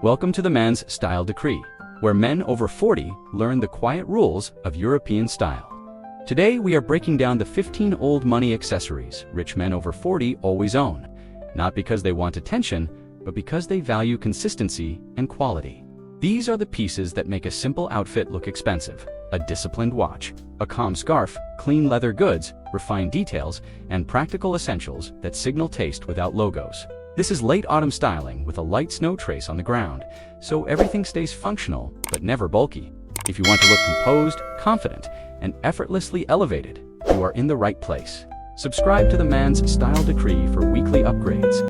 Welcome to the Man's Style Decree, where men over 40 learn the quiet rules of European style. Today we are breaking down the 15 old money accessories rich men over 40 always own, not because they want attention, but because they value consistency and quality. These are the pieces that make a simple outfit look expensive: a disciplined watch, a calm scarf, clean leather goods, refined details, and practical essentials that signal taste without logos. This is late autumn styling with a light snow trace on the ground, so everything stays functional but never bulky. If you want to look composed, confident, and effortlessly elevated, you are in the right place. Subscribe to the Man's Style Decree for weekly upgrades.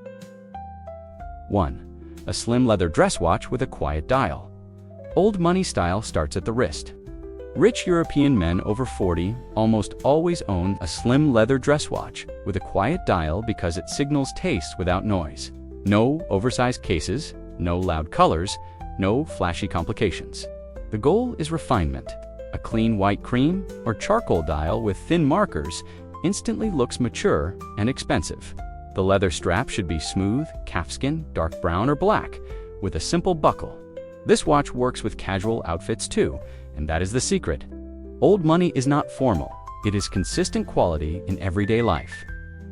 1. A slim leather dress watch with a quiet dial. Old money style starts at the wrist. Rich European men over 40 almost always own a slim leather dress watch with a quiet dial because it signals taste without noise. No oversized cases, no loud colors, no flashy complications. The goal is refinement. A clean white cream or charcoal dial with thin markers instantly looks mature and expensive. The leather strap should be smooth, calfskin, dark brown or black, with a simple buckle. This watch works with casual outfits too, and that is the secret. Old money is not formal, it is consistent quality in everyday life.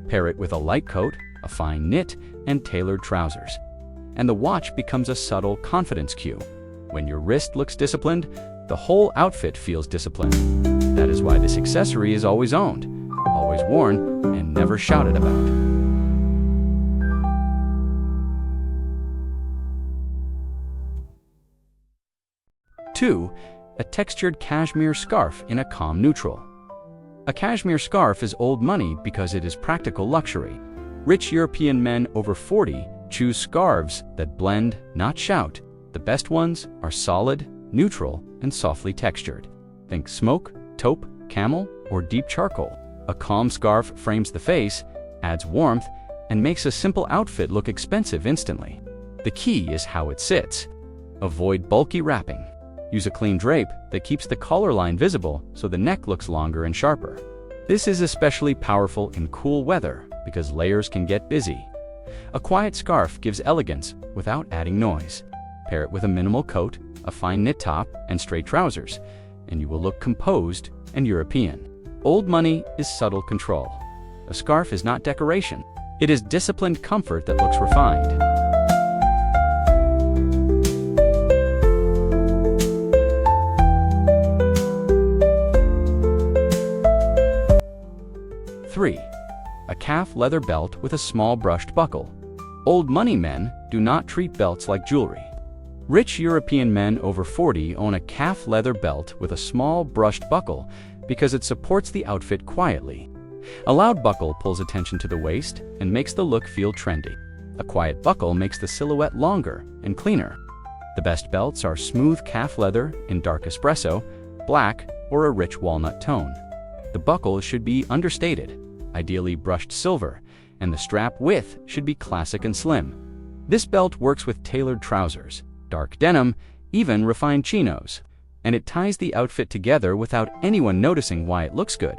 Pair it with a light coat, a fine knit, and tailored trousers, and the watch becomes a subtle confidence cue. When your wrist looks disciplined, the whole outfit feels disciplined. That is why this accessory is always owned, always worn, and never shouted about. 2. A textured cashmere scarf in a calm neutral. A cashmere scarf is old money because it is practical luxury. Rich European men over 40 choose scarves that blend, not shout. The best ones are solid, neutral, and softly textured. Think smoke, taupe, camel, or deep charcoal. A calm scarf frames the face, adds warmth, and makes a simple outfit look expensive instantly. The key is how it sits. Avoid bulky wrapping. Use a clean drape that keeps the collar line visible so the neck looks longer and sharper. This is especially powerful in cool weather because layers can get busy. A quiet scarf gives elegance without adding noise. Pair it with a minimal coat, a fine knit top, and straight trousers, and you will look composed and European. Old money is subtle control. A scarf is not decoration. It is disciplined comfort that looks refined. 3. A calf leather belt with a small brushed buckle. Old money men do not treat belts like jewelry. Rich European men over 40 own a calf leather belt with a small brushed buckle because it supports the outfit quietly. A loud buckle pulls attention to the waist and makes the look feel trendy. A quiet buckle makes the silhouette longer and cleaner. The best belts are smooth calf leather in dark espresso, black, or a rich walnut tone. The buckle should be understated, ideally brushed silver, and the strap width should be classic and slim. This belt works with tailored trousers, dark denim, even refined chinos, and it ties the outfit together without anyone noticing why it looks good.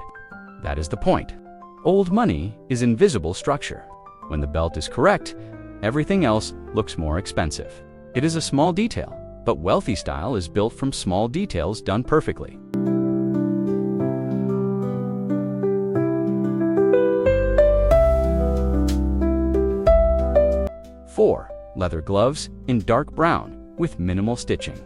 That is the point. Old money is invisible structure. When the belt is correct, everything else looks more expensive. It is a small detail, but wealthy style is built from small details done perfectly. 4. Leather gloves in dark brown with minimal stitching.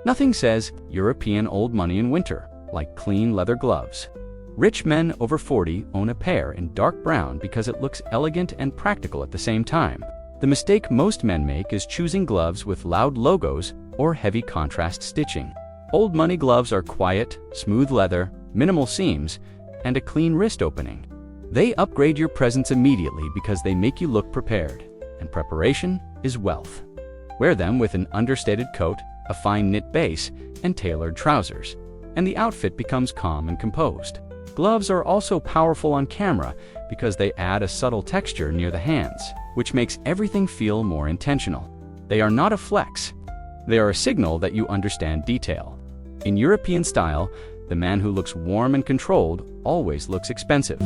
Nothing says European old money in winter like clean leather gloves. Rich men over 40 own a pair in dark brown because it looks elegant and practical at the same time. The mistake most men make is choosing gloves with loud logos or heavy contrast stitching. Old money gloves are quiet, smooth leather, minimal seams, and a clean wrist opening. They upgrade your presence immediately because they make you look prepared. And preparation is wealth. Wear them with an understated coat, a fine knit base, and tailored trousers, and the outfit becomes calm and composed. Gloves are also powerful on camera because they add a subtle texture near the hands, which makes everything feel more intentional. They are not a flex. They are a signal that you understand detail. In European style, the man who looks warm and controlled always looks expensive.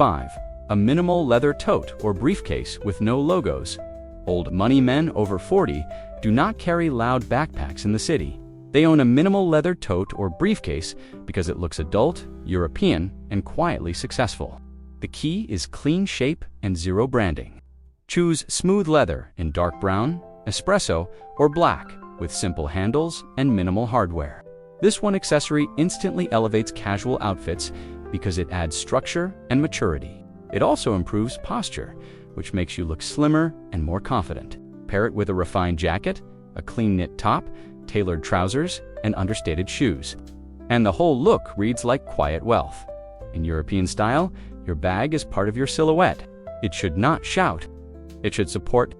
5. A minimal leather tote or briefcase with no logos. Old money men over 40 do not carry loud backpacks in the city. They own a minimal leather tote or briefcase because it looks adult, European, and quietly successful. The key is clean shape and zero branding. Choose smooth leather in dark brown, espresso, or black with simple handles and minimal hardware. This one accessory instantly elevates casual outfits because it adds structure and maturity. It also improves posture, which makes you look slimmer and more confident. Pair it with a refined jacket, a clean knit top, tailored trousers, and understated shoes. And the whole look reads like quiet wealth. In European style, your bag is part of your silhouette. It should not shout. It should support.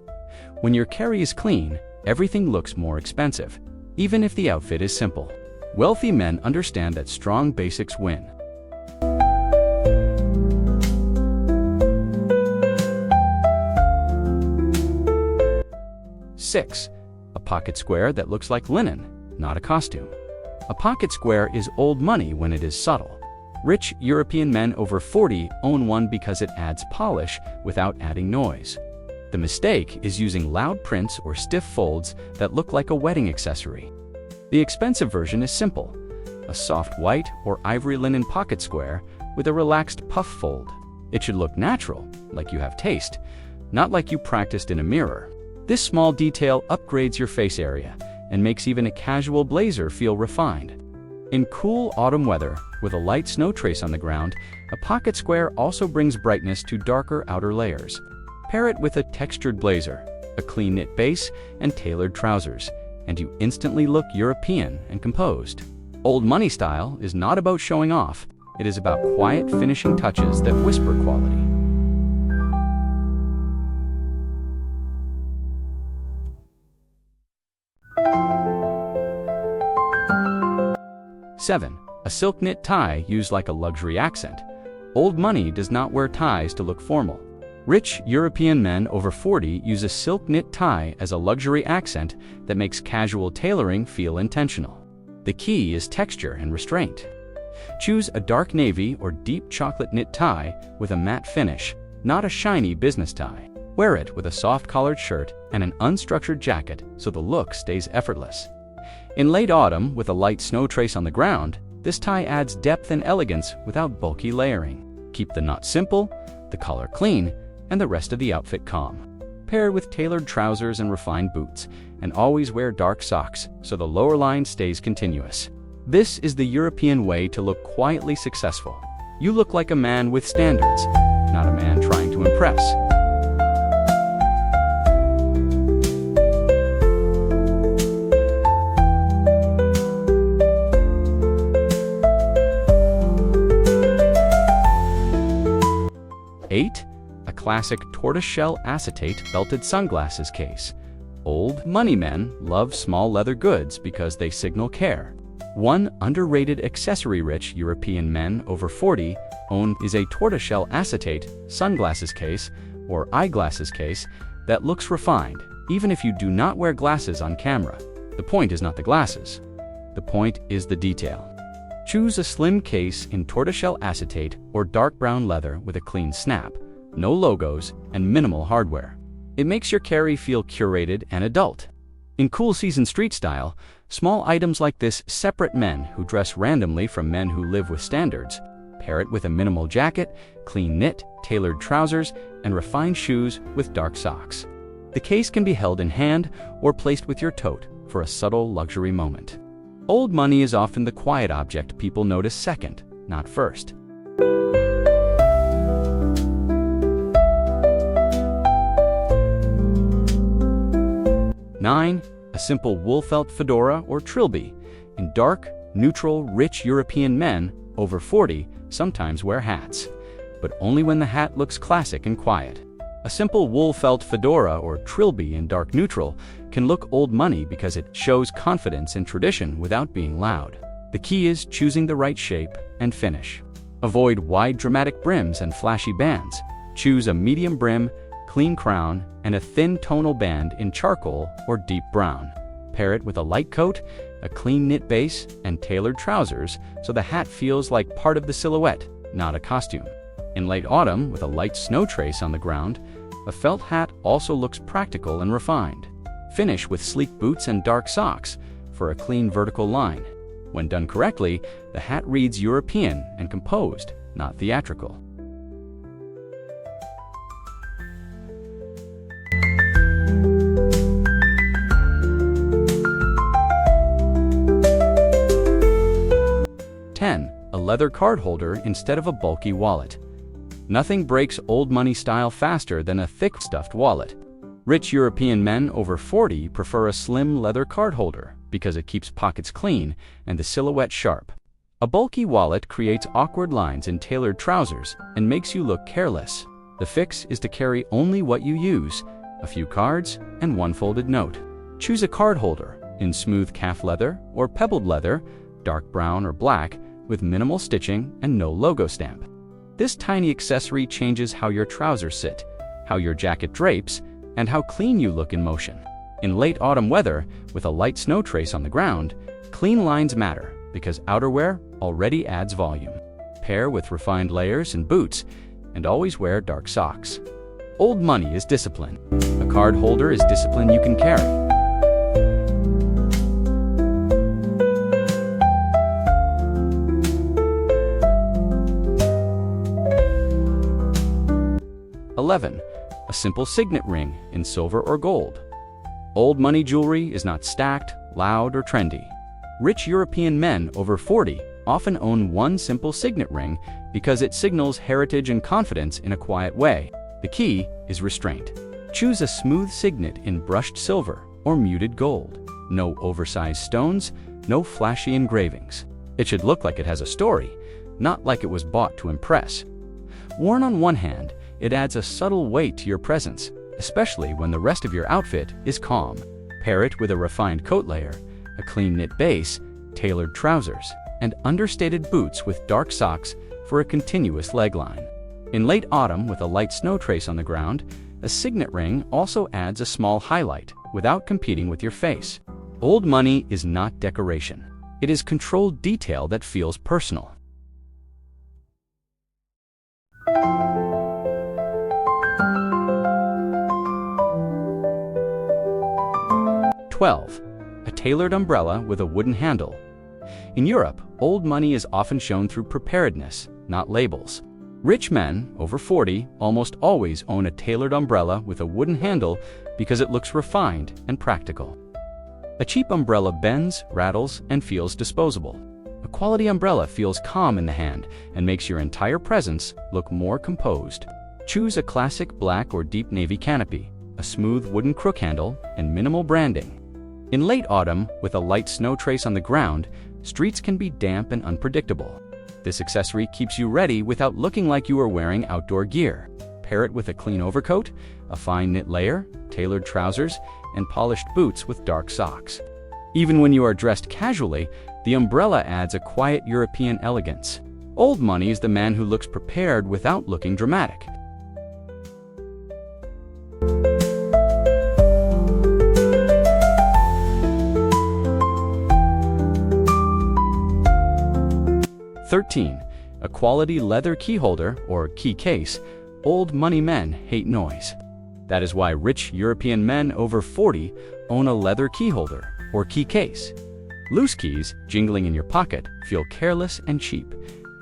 When your carry is clean, everything looks more expensive, even if the outfit is simple. Wealthy men understand that strong basics win. 6. A pocket square that looks like linen, not a costume. A pocket square is old money when it is subtle. Rich European men over 40 own one because it adds polish without adding noise. The mistake is using loud prints or stiff folds that look like a wedding accessory. The expensive version is simple: a soft white or ivory linen pocket square with a relaxed puff fold. It should look natural, like you have taste, not like you practiced in a mirror. This small detail upgrades your face area and makes even a casual blazer feel refined. In cool autumn weather, with a light snow trace on the ground, a pocket square also brings brightness to darker outer layers. Pair it with a textured blazer, a clean knit base, and tailored trousers, and you instantly look European and composed. Old money style is not about showing off. It is about quiet finishing touches that whisper quality. 7. A silk knit tie used like a luxury accent. Old money does not wear ties to look formal. Rich European men over 40 use a silk knit tie as a luxury accent that makes casual tailoring feel intentional. The key is texture and restraint. Choose a dark navy or deep chocolate knit tie with a matte finish, not a shiny business tie. Wear it with a soft collared shirt and an unstructured jacket so the look stays effortless. In late autumn, with a light snow trace on the ground, this tie adds depth and elegance without bulky layering. Keep the knot simple, the collar clean, and the rest of the outfit calm. Pair with tailored trousers and refined boots, and always wear dark socks so the lower line stays continuous. This is the European way to look quietly successful. You look like a man with standards, not a man trying to impress. 8. A classic tortoiseshell acetate belted sunglasses case. Old money men love small leather goods because they signal care. One underrated accessory rich European men over 40 own is a tortoiseshell acetate sunglasses case or eyeglasses case that looks refined, even if you do not wear glasses on camera. The point is not the glasses. The point is the detail. Choose a slim case in tortoiseshell acetate or dark brown leather with a clean snap, no logos, and minimal hardware. It makes your carry feel curated and adult. In cool season street style, small items like this separate men who dress randomly from men who live with standards. Pair it with a minimal jacket, clean knit, tailored trousers, and refined shoes with dark socks. The case can be held in hand or placed with your tote for a subtle luxury moment. Old money is often the quiet object people notice second, not first. 9. A simple wool felt fedora or trilby. In dark, neutral, rich European men over 40 sometimes wear hats, but only when the hat looks classic and quiet. A simple wool felt fedora or trilby in dark neutral can look old money because it shows confidence and tradition without being loud. The key is choosing the right shape and finish. Avoid wide dramatic brims and flashy bands. Choose a medium brim, clean crown, and a thin tonal band in charcoal or deep brown. Pair it with a light coat, a clean knit base, and tailored trousers so the hat feels like part of the silhouette, not a costume. In late autumn, with a light snow trace on the ground, a felt hat also looks practical and refined. Finish with sleek boots and dark socks for a clean vertical line. When done correctly, the hat reads European and composed, not theatrical. A leather card holder instead of a bulky wallet. Nothing breaks old money style faster than a thick stuffed wallet. Rich European men over 40 prefer a slim leather card holder because it keeps pockets clean and the silhouette sharp. A bulky wallet creates awkward lines in tailored trousers and makes you look careless. The fix is to carry only what you use, a few cards and one folded note. Choose a card holder in smooth calf leather or pebbled leather, dark brown or black, with minimal stitching and no logo stamp. This tiny accessory changes how your trousers sit, how your jacket drapes, and how clean you look in motion. In late autumn weather, with a light snow trace on the ground, clean lines matter because outerwear already adds volume. Pair with refined layers and boots, and always wear dark socks. Old money is discipline. A card holder is discipline you can carry. A simple signet ring in silver or gold. Old money jewelry is not stacked, loud, or trendy. Rich European men over 40 often own one simple signet ring because it signals heritage and confidence in a quiet way. The key is restraint. Choose a smooth signet in brushed silver or muted gold. No oversized stones, no flashy engravings. It should look like it has a story, not like it was bought to impress. Worn on one hand, it adds a subtle weight to your presence, especially when the rest of your outfit is calm. Pair it with a refined coat layer, a clean knit base, tailored trousers, and understated boots with dark socks for a continuous leg line. In late autumn, with a light snow trace on the ground, a signet ring also adds a small highlight without competing with your face. Old money is not decoration. It is controlled detail that feels personal. 12. A tailored umbrella with a wooden handle. In Europe, old money is often shown through preparedness, not labels. Rich men, over 40, almost always own a tailored umbrella with a wooden handle because it looks refined and practical. A cheap umbrella bends, rattles, and feels disposable. A quality umbrella feels calm in the hand and makes your entire presence look more composed. Choose a classic black or deep navy canopy, a smooth wooden crook handle, and minimal branding. In late autumn, with a light snow trace on the ground, streets can be damp and unpredictable. This accessory keeps you ready without looking like you are wearing outdoor gear. Pair it with a clean overcoat, a fine knit layer, tailored trousers, and polished boots with dark socks. Even when you are dressed casually, the umbrella adds a quiet European elegance. Old money is the man who looks prepared without looking dramatic. 13. A quality leather key holder or key case. Old money men hate noise. That is why rich European men over 40 own a leather key holder or key case. Loose keys jingling in your pocket feel careless and cheap,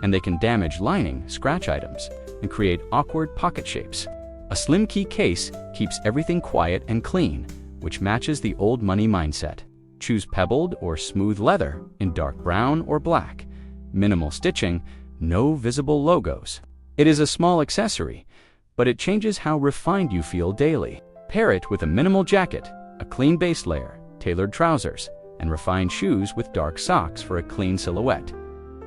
and they can damage lining, scratch items, and create awkward pocket shapes. A slim key case keeps everything quiet and clean, which matches the old money mindset. Choose pebbled or smooth leather in dark brown or black. Minimal stitching, no visible logos. It is a small accessory, but it changes how refined you feel daily. Pair it with a minimal jacket, a clean base layer, tailored trousers, and refined shoes with dark socks for a clean silhouette.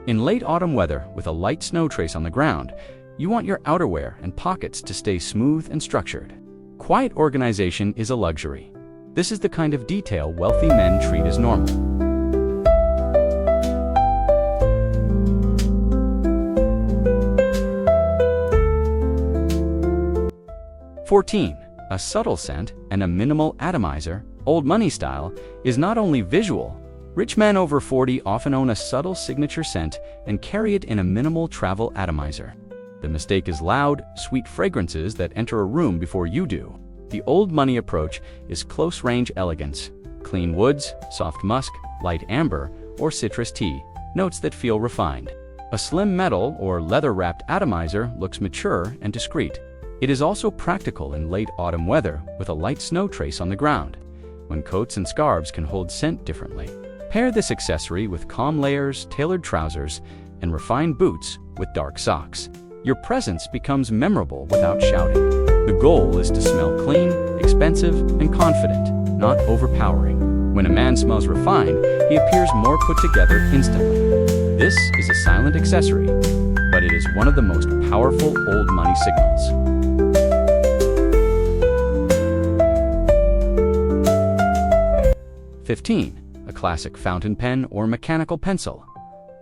In late autumn weather with a light snow trace on the ground, you want your outerwear and pockets to stay smooth and structured. Quiet organization is a luxury. This is the kind of detail wealthy men treat as normal. 14. A subtle scent and a minimal atomizer, old money style, is not only visual. Rich men over 40 often own a subtle signature scent and carry it in a minimal travel atomizer. The mistake is loud, sweet fragrances that enter a room before you do. The old money approach is close-range elegance. Clean woods, soft musk, light amber, or citrus tea, notes that feel refined. A slim metal or leather-wrapped atomizer looks mature and discreet. It is also practical in late autumn weather with a light snow trace on the ground, when coats and scarves can hold scent differently. Pair this accessory with calm layers, tailored trousers, and refined boots with dark socks. Your presence becomes memorable without shouting. The goal is to smell clean, expensive, and confident, not overpowering. When a man smells refined, he appears more put together instantly. This is a silent accessory, but it is one of the most powerful old money signals. 15. A classic fountain pen or mechanical pencil.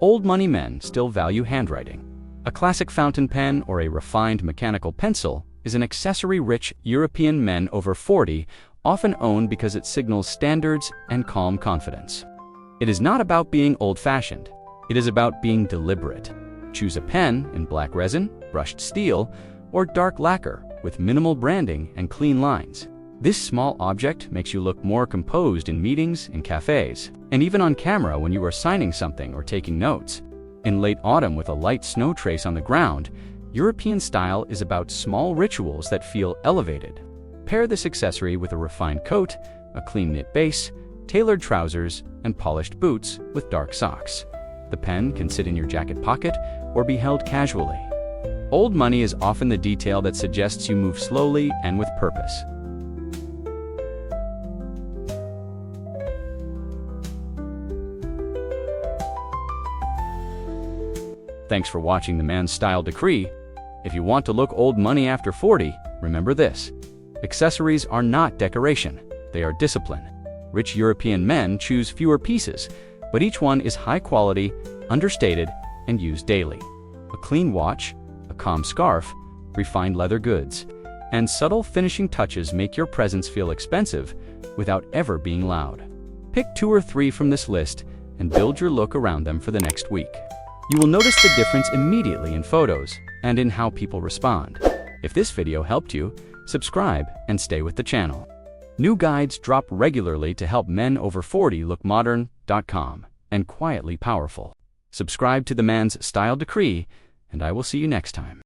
Old money men still value handwriting. A classic fountain pen or a refined mechanical pencil is an accessory-rich European men over 40 often own because it signals standards and calm confidence. It is not about being old-fashioned. It is about being deliberate. Choose a pen in black resin, brushed steel, or dark lacquer with minimal branding and clean lines. This small object makes you look more composed in meetings, in cafes, and even on camera when you are signing something or taking notes. In late autumn with a light snow trace on the ground, European style is about small rituals that feel elevated. Pair this accessory with a refined coat, a clean knit base, tailored trousers, and polished boots with dark socks. The pen can sit in your jacket pocket or be held casually. Old money is often the detail that suggests you move slowly and with purpose. Thanks for watching The Man's Style Decree. If you want to look old money after 40, remember this. Accessories are not decoration, they are discipline. Rich European men choose fewer pieces, but each one is high quality, understated, and used daily. A clean watch, a calm scarf, refined leather goods, and subtle finishing touches make your presence feel expensive without ever being loud. Pick 2 or 3 from this list and build your look around them for the next week. You will notice the difference immediately in photos and in how people respond. If this video helped you, subscribe and stay with the channel. New guides drop regularly to help men over 40 look modern, and quietly powerful. Subscribe to The Man's Style Decree, and I will see you next time.